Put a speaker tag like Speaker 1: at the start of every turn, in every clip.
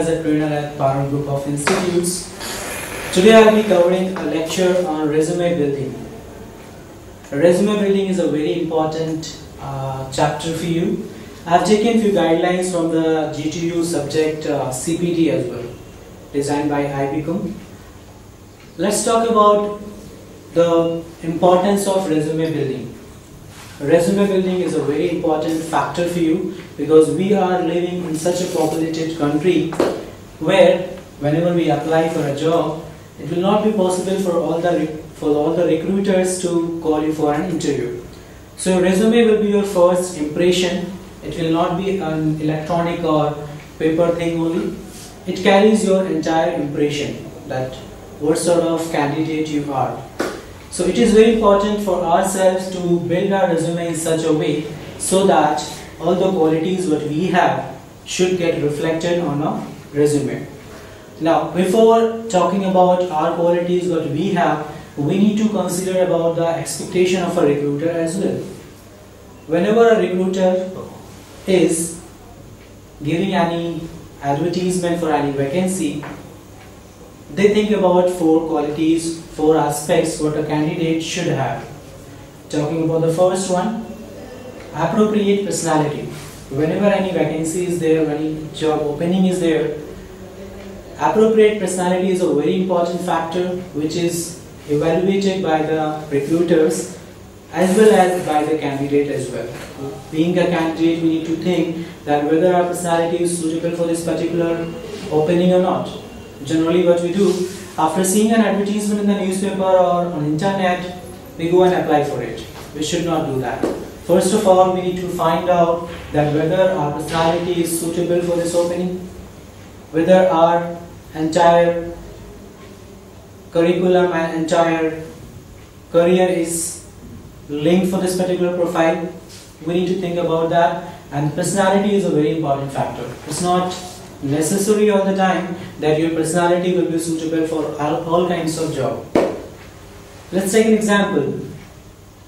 Speaker 1: as a trainer at Parul Group of Institutes. Today I will be covering a lecture on resume building. Resume building is a very important chapter for you. I have taken few guidelines from the GTU subject CPT as well, designed by IBCom. Let's talk about the importance of resume building. Resume building is a very important factor for you because we are living in such a populated country where whenever we apply for a job, it will not be possible for all the recruiters to call you for an interview. So your resume will be your first impression. It will not be an electronic or paper thing only. It carries your entire impression that what sort of candidate you are. So it is very important for ourselves to build our resume in such a way so that all the qualities what we have should get reflected on our resume. Now, before talking about our qualities what we have, we need to consider about the expectation of a recruiter as well. Whenever a recruiter is giving any advertisement for any vacancy, they think about 4 qualities, 4 aspects what a candidate should have. Talking about the first one, appropriate personality. Whenever any vacancy is there, any job opening is there, appropriate personality is a very important factor which is evaluated by the recruiters as well as by the candidate as well. Being a candidate, we need to think that whether our personality is suitable for this particular opening or not. Generally what we do, after seeing an advertisement in the newspaper or on internet, we go and apply for it. We should not do that. First of all, we need to find out that whether our personality is suitable for this opening, whether our entire curriculum and entire career is linked for this particular profile. We need to think about that, and personality is a very important factor. It's not necessary all the time that your personality will be suitable for all kinds of job. Let's take an example.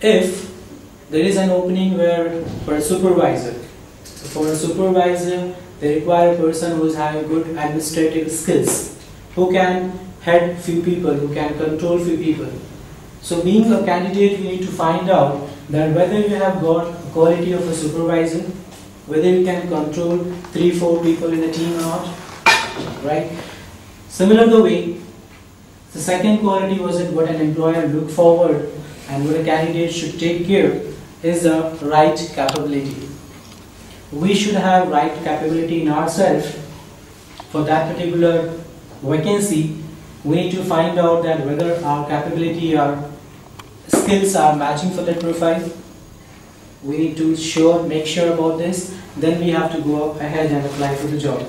Speaker 1: If there is an opening for a supervisor, for a supervisor they require a person who is having good administrative skills, who can head few people, who can control few people. So being a candidate, we need to find out that whether you have got a quality of a supervisor, whether you can control 3-4 people in a team or not, right? Similar the way, the second quality was that what an employer look forward and what a candidate should take care is the right capability. We should have right capability in ourselves. For that particular vacancy, we need to find out that whether our capability, our skills are matching for that profile. We need to make sure about this. Then we have to go ahead and apply for the job.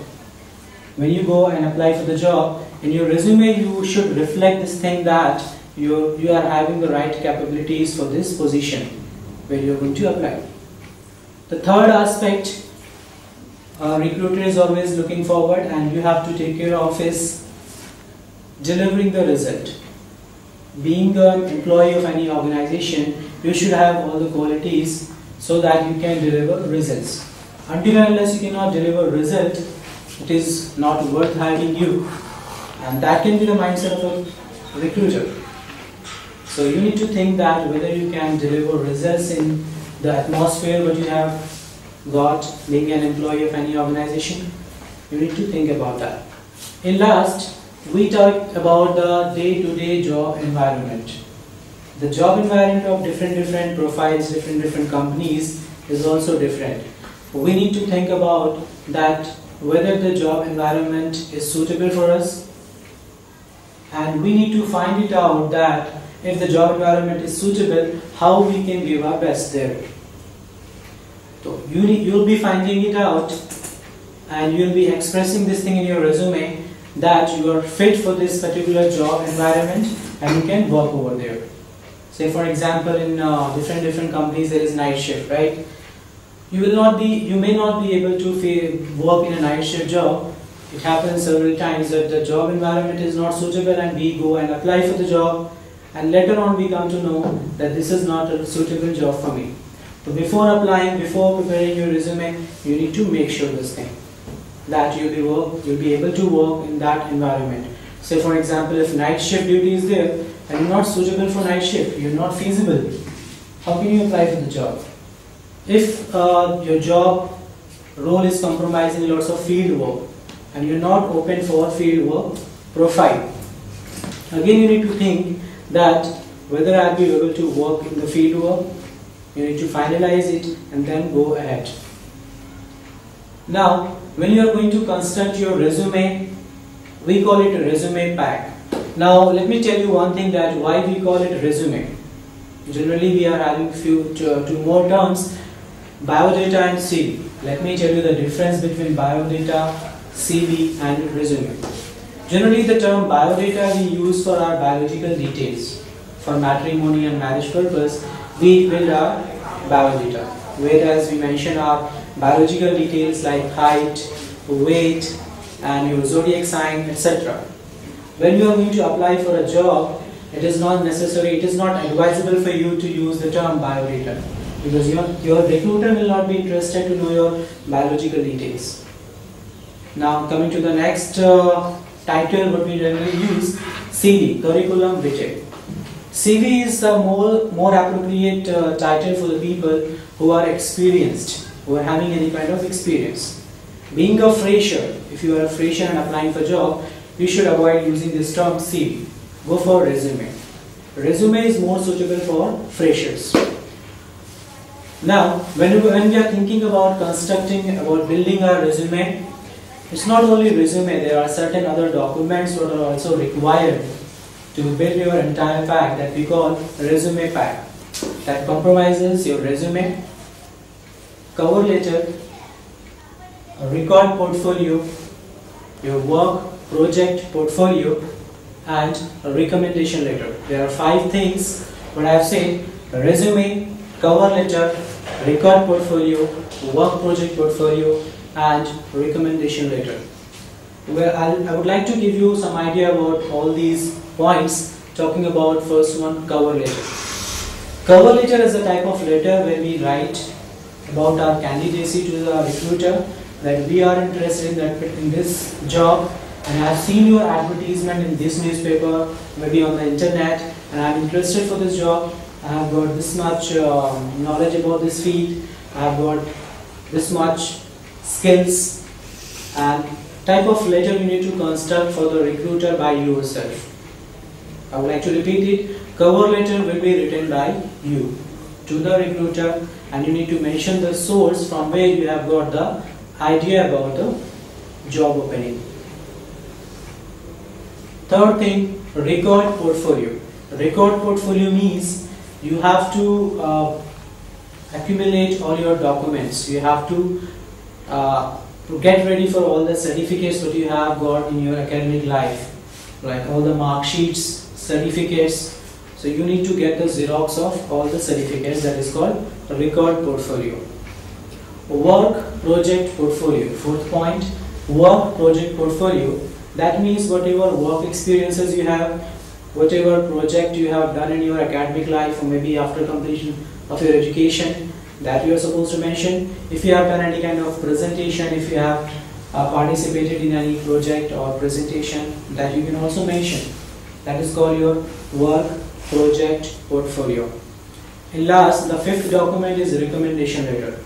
Speaker 1: When you go and apply for the job, in your resume you should reflect this thing that you are having the right capabilities for this position where you are going to apply. The third aspect a recruiter is always looking forward and you have to take care of is delivering the result. Being an employee of any organization, you should have all the qualities so that you can deliver results. Until and unless you cannot deliver result, it is not worth hiring you, and that can be the mindset of a recruiter. So you need to think that whether you can deliver results in the atmosphere what you have got being an employee of any organization. You need to think about that. In last, we talked about the day-to-day job environment. The job environment of different profiles, different companies is also different. We need to think about that whether the job environment is suitable for us, and we need to find it out that if the job environment is suitable, how we can give our best there. So you'll be finding it out and you'll be expressing this thing in your resume that you are fit for this particular job environment and you can work over there. Say for example, in different companies there is night shift, right? You may not be able to work in a night shift job. It happens several times that the job environment is not suitable and we go and apply for the job, and later on we come to know that this is not a suitable job for me. So before applying, before preparing your resume, you need to make sure this thing. that you'll be able to work in that environment. Say for example, if night shift duty is there and you're not suitable for night shift, you're not feasible, how can you apply for the job? If your job role is compromising lots of field work and you're not open for field work profile, again you need to think that whether I'll be able to work in the field work. You need to finalize it and then go ahead. Now, when you are going to construct your resume, we call it a resume pack. Now, let me tell you one thing, that why we call it resume. Generally, we are having two more terms, biodata and CV. Let me tell you the difference between biodata, CV and resume. Generally, the term biodata we use for our biological details. For matrimony and marriage purpose, we build our biodata, whereas we mention our biological details like height, weight, and your zodiac sign, etc. When you are going to apply for a job, it is not necessary, it is not advisable for you to use the term biodata, because your recruiter will not be interested to know your biological details. Now coming to the next title, what we generally use, CV, curriculum vitae. CV is the more appropriate title for the people who are experienced, who are having any kind of experience. Being a fresher, if you are a fresher and applying for a job, you should avoid using this term CV. Go for resume. Resume is more suitable for freshers. Now, when we are thinking about building a resume, it's not only resume, there are certain other documents that are also required to build your entire pack that we call resume pack, that compromises your resume, cover letter, a record portfolio, your work project portfolio, and a recommendation letter. There are 5 things what I have said: resume, cover letter, record portfolio, work project portfolio, and recommendation letter. Well, I would like to give you some idea about all these points, talking about first one, cover letter. Cover letter is a type of letter where we write about our candidacy to the recruiter, that we are interested in this job, and I have seen your advertisement in this newspaper, maybe on the internet, and I am interested for this job. I have got this much knowledge about this field, I have got this much skills, and type of letter you need to construct for the recruiter by yourself. I would like to repeat it. Cover letter will be written by you to the recruiter, and you need to mention the source from where you have got the idea about the job opening. Third thing, record portfolio. Record portfolio means you have to accumulate all your documents. You have to get ready for all the certificates that you have got in your academic life, like all the mark sheets, certificates. So you need to get the Xerox of all the certificates. That is called record portfolio. Work project portfolio. Fourth point, work project portfolio. That means whatever work experiences you have, whatever project you have done in your academic life, or maybe after completion of your education, that you are supposed to mention. If you have done any kind of presentation, if you have participated in any project or presentation, that you can also mention. That is called your work project portfolio. And last, the fifth document is recommendation letter.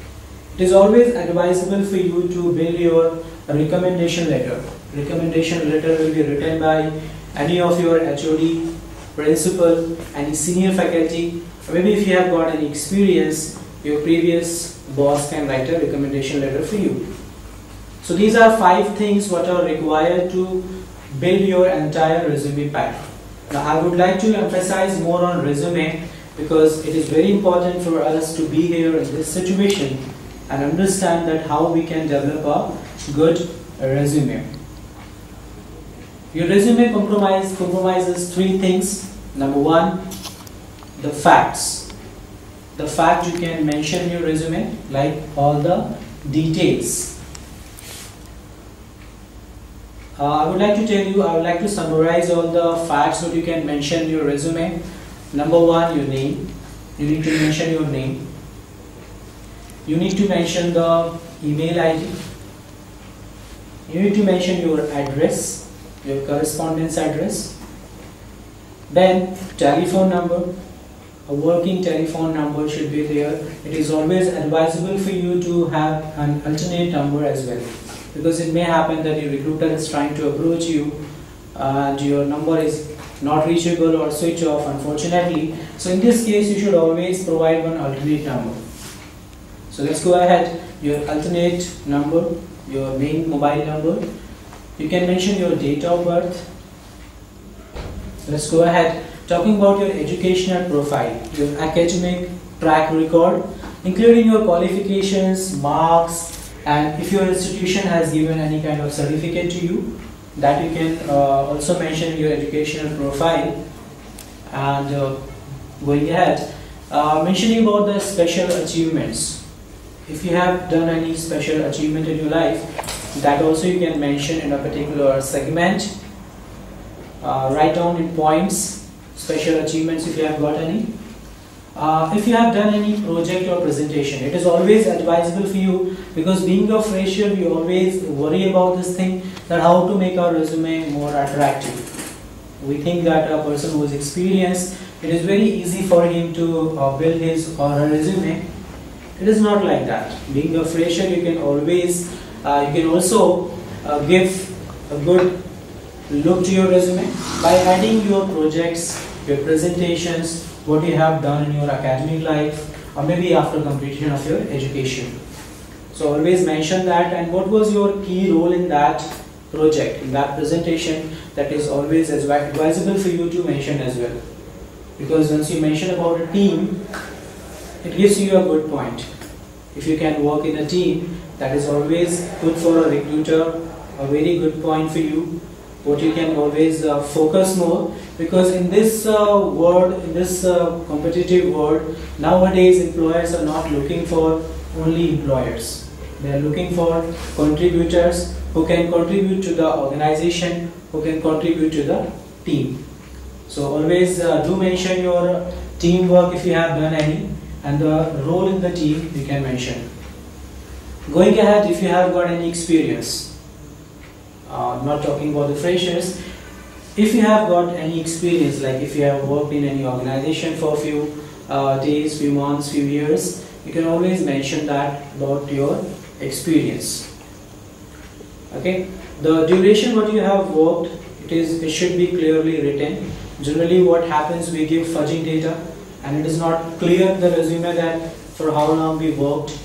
Speaker 1: It is always advisable for you to build your recommendation letter. Recommendation letter will be written by any of your HOD, principal, any senior faculty, or maybe if you have got any experience, your previous boss can write a recommendation letter for you. So these are 5 things what are required to build your entire resume pack. Now I would like to emphasize more on resume, because it is very important for us to be here in this situation and understand that how we can develop a good resume. Your resume compromises 3 things. Number 1, the facts. The fact you can mention in your resume, like all the details. I would like to summarize all the facts that you can mention in your resume. Number 1, your name. You need to mention your name. You need to mention the email ID. You need to mention your address, your correspondence address, then telephone number. A working telephone number should be there. It is always advisable for you to have an alternate number as well, because it may happen that your recruiter is trying to approach you and your number is not reachable or switch off, unfortunately. So in this case you should always provide one alternate number. So let's go ahead. Your alternate number, your main mobile number. You can mention your date of birth. Let's go ahead. Talking about your educational profile, your academic track record, including your qualifications, marks, and if your institution has given any kind of certificate to you, that you can also mention in your educational profile. And going ahead, mentioning about the special achievements. If you have done any special achievement in your life, that also you can mention in a particular segment. Write down in points special achievements if you have got any. If you have done any project or presentation, it is always advisable for you, because being a fresher we always worry about this thing, that how to make our resume more attractive. We think that a person who is experienced, it is very easy for him to build his or her resume. It is not like that. Being a fresher, you can always you can also give a good look to your resume by adding your projects, your presentations, what you have done in your academic life, or maybe after completion of your education. So always mention that, and what was your key role in that project, in that presentation. That is always advisable for you to mention as well, because once you mention about a team, it gives you a good point. If you can work in a team, that is always good for a recruiter, a very good point for you. What you can always focus more, because in this world, in this competitive world, nowadays employers are not looking for only employers. They are looking for contributors who can contribute to the organization, who can contribute to the team. So always do mention your teamwork if you have done any, and the role in the team you can mention. Going ahead, if you have got any experience, not talking about the freshers, if you have got any experience, like if you have worked in any organization for a few days, few months, few years, you can always mention that about your experience. Okay, the duration what you have worked, it should be clearly written. Generally what happens, we give fudging data and it is not clear in the resume that for how long we worked.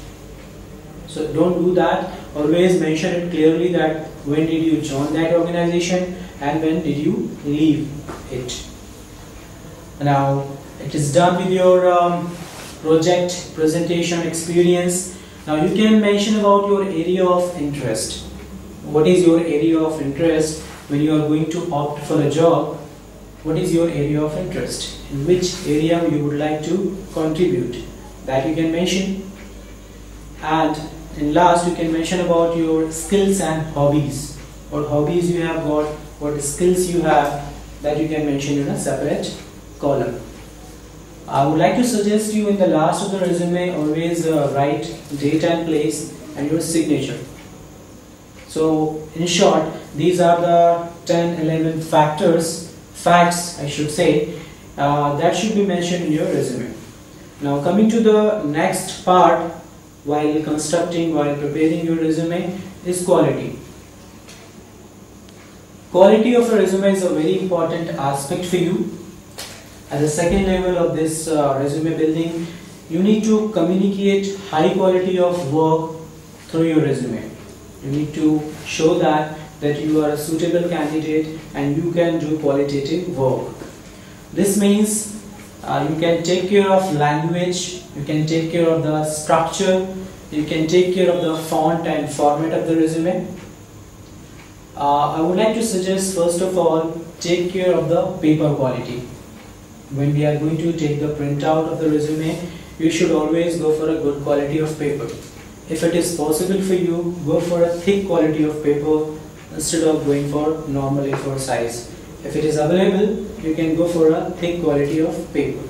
Speaker 1: So don't do that. Always mention it clearly that when did you join that organization and when did you leave it. Now it is done with your project, presentation, experience. Now you can mention about your area of interest. What is your area of interest when you are going to opt for a job? What is your area of interest? In which area you would like to contribute? That you can mention. And in last, you can mention about your skills and hobbies. What hobbies you have got, what skills you have, that you can mention in a separate column. I would like to suggest you in the last of the resume, always write date and place and your signature. So in short, these are the 10-11 facts I should say, that should be mentioned in your resume. Now coming to the next part, while preparing your resume, is quality. Quality of a resume is a very important aspect for you. At the second level of this resume building, you need to communicate high quality of work through your resume. You need to show that you are a suitable candidate and you can do qualitative work. This means you can take care of language, you can take care of the structure, you can take care of the font and format of the resume. I would like to suggest, first of all, take care of the paper quality. When we are going to take the printout of the resume, you should always go for a good quality of paper. If it is possible for you, go for a thick quality of paper instead of going for normal A4 size. If it is available, you can go for a thick quality of paper.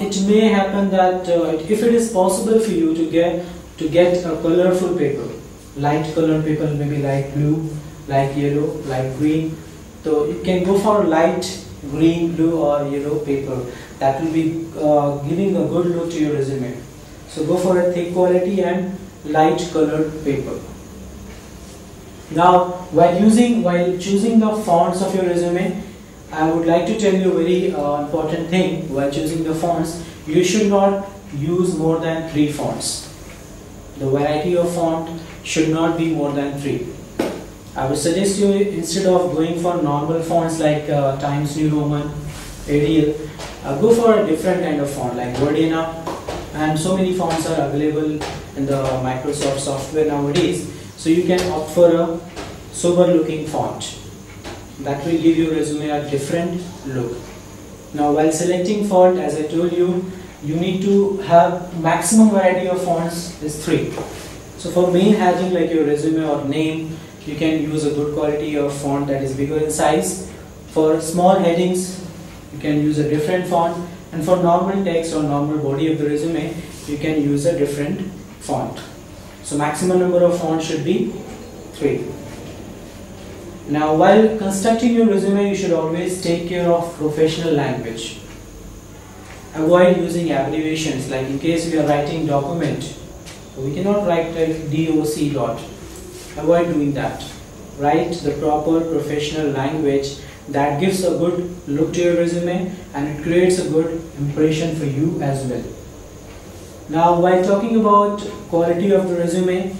Speaker 1: It may happen that if it is possible for you to get a colorful paper, light colored paper, maybe light blue, light yellow, light green. So you can go for light green, blue or yellow paper. That will be giving a good look to your resume. So go for a thick quality and light colored paper. Now while choosing the fonts of your resume, I would like to tell you a very important thing. While choosing the fonts, you should not use more than 3 fonts. The variety of font should not be more than 3. I would suggest you, instead of going for normal fonts like Times New Roman, Arial, go for a different kind of font like Verdana, and so many fonts are available in the Microsoft software nowadays. So you can opt for a sober looking font. That will give your resume a different look. Now while selecting font, as I told you, you need to have maximum variety of fonts is 3. So for main heading like your resume or name, you can use a good quality of font that is bigger in size. For small headings, you can use a different font, and for normal text or normal body of the resume, you can use a different font. So maximum number of fonts should be 3. Now while constructing your resume, you should always take care of professional language. Avoid using abbreviations, like in case we are writing document, we cannot write like DOC dot. Avoid doing that. Write the proper professional language that gives a good look to your resume and it creates a good impression for you as well. Now while talking about quality of the resume,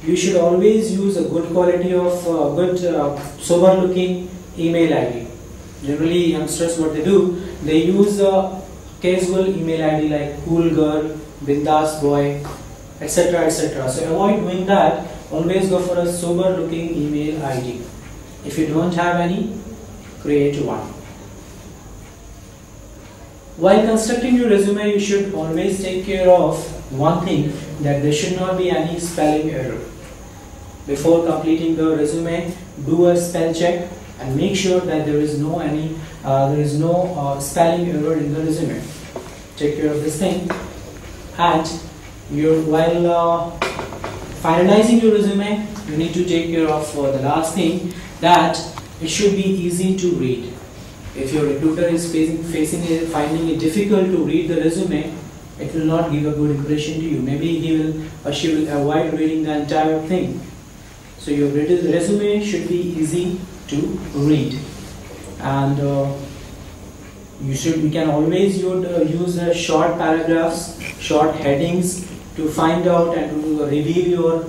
Speaker 1: you should always use a good quality of sober looking email ID. Generally youngsters, what they do, they use a casual email ID like cool girl, bindas boy, etc, etc. So avoid doing that. Always go for a sober looking email ID. If you don't have any, create one. While constructing your resume, you should always take care of one thing, that there should not be any spelling error. Before completing the resume, do a spell check and make sure that there is no spelling error in the resume. Take care of this thing. And while finalizing your resume, you need to take care of the last thing, that it should be easy to read. If your recruiter is finding it difficult to read the resume, it will not give a good impression to you. Maybe he will or she will avoid reading the entire thing. So your resume should be easy to read, and you can always use short paragraphs, short headings to find out and to reveal your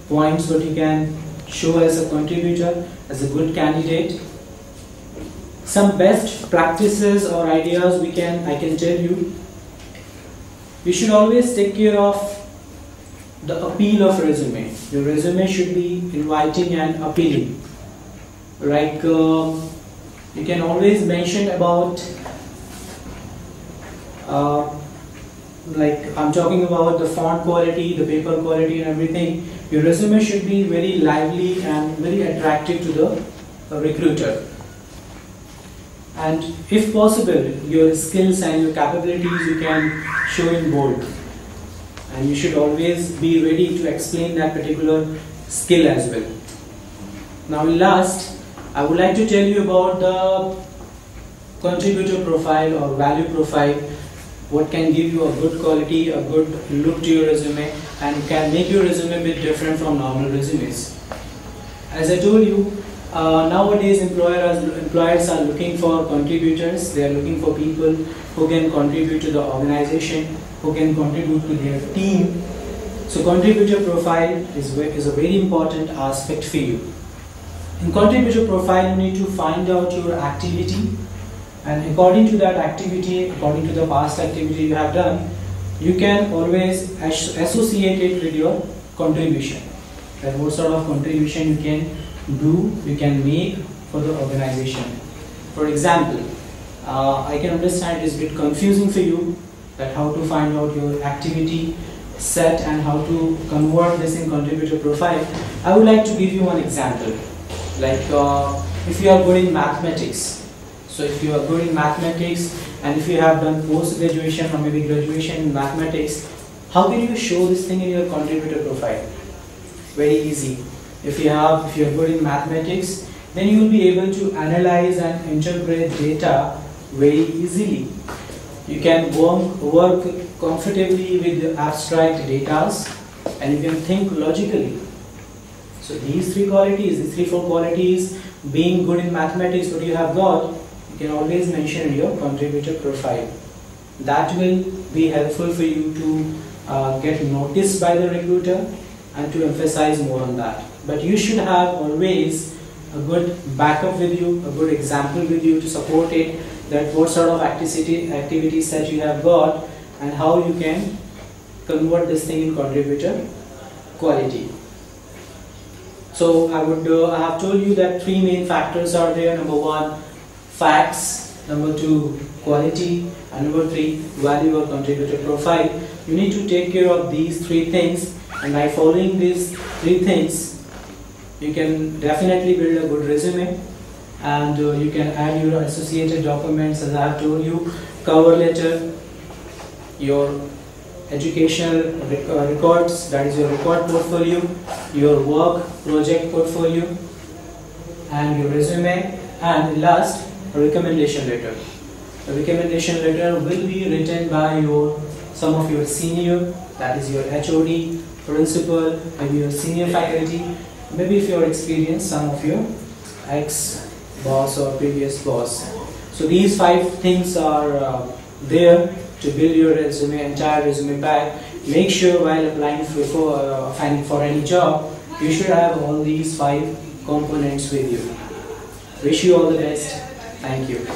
Speaker 1: points, what you can show as a contributor, as a good candidate. Some best practices or ideas I can tell you. You should always take care of the appeal of resume. Your resume should be inviting and appealing. Like you can always mention about like I'm talking about the font quality, the paper quality and everything. Your resume should be very lively and very attractive to the recruiter. And if possible, your skills and your capabilities you can show in bold. And you should always be ready to explain that particular skill as well. Now last, I would like to tell you about the contributor profile or value profile. What can give you a good quality, a good look to your resume, and can make your resume a bit different from normal resumes. As I told you, nowadays employers are looking for contributors. They are looking for people who can contribute to the organization, who can contribute to their team. So contributor profile is a very important aspect for you. In contributor profile, you need to find out your activity, and according to that activity, according to the past activity you have done, you can always associate it with your contribution. That what sort of contribution you can do, you can make for the organization. For example, I can understand it is a bit confusing for you that how to find out your activity set and how to convert this in contributor profile. I would like to give you one example. Like if you are good in mathematics, so if you are good in mathematics and if you have done post-graduation or maybe graduation in mathematics, how can you show this thing in your contributor profile? very easy. If you're good in mathematics, then you will be able to analyze and interpret data very easily. You can work comfortably with the abstract data, and you can think logically. So these three qualities, these 3-4 qualities, being good in mathematics, what you have got, you can always mention in your contributor profile. That will be helpful for you to get noticed by the recruiter and to emphasize more on that. But you should have always a good backup with you, a good example with you to support it, that what sort of activities that you have got and how you can convert this thing in contributor quality. So I have told you that 3 main factors are there. Number 1, facts. Number 2, quality. And number 3, value or contributor profile. You need to take care of these 3 things, and by following these 3 things, you can definitely build a good resume, and you can add your associated documents, as I have told you, cover letter, your educational records, that is your record portfolio, your work project portfolio, and your resume, and last, a recommendation letter. The recommendation letter will be written by some of your senior, that is your HOD, principal, maybe your senior faculty, maybe if you are experienced, some of your ex-boss or previous boss. So these 5 things are there to build your resume, entire resume pack. Make sure while applying finding for any job, you should have all these 5 components with you. Wish you all the best. Thank you.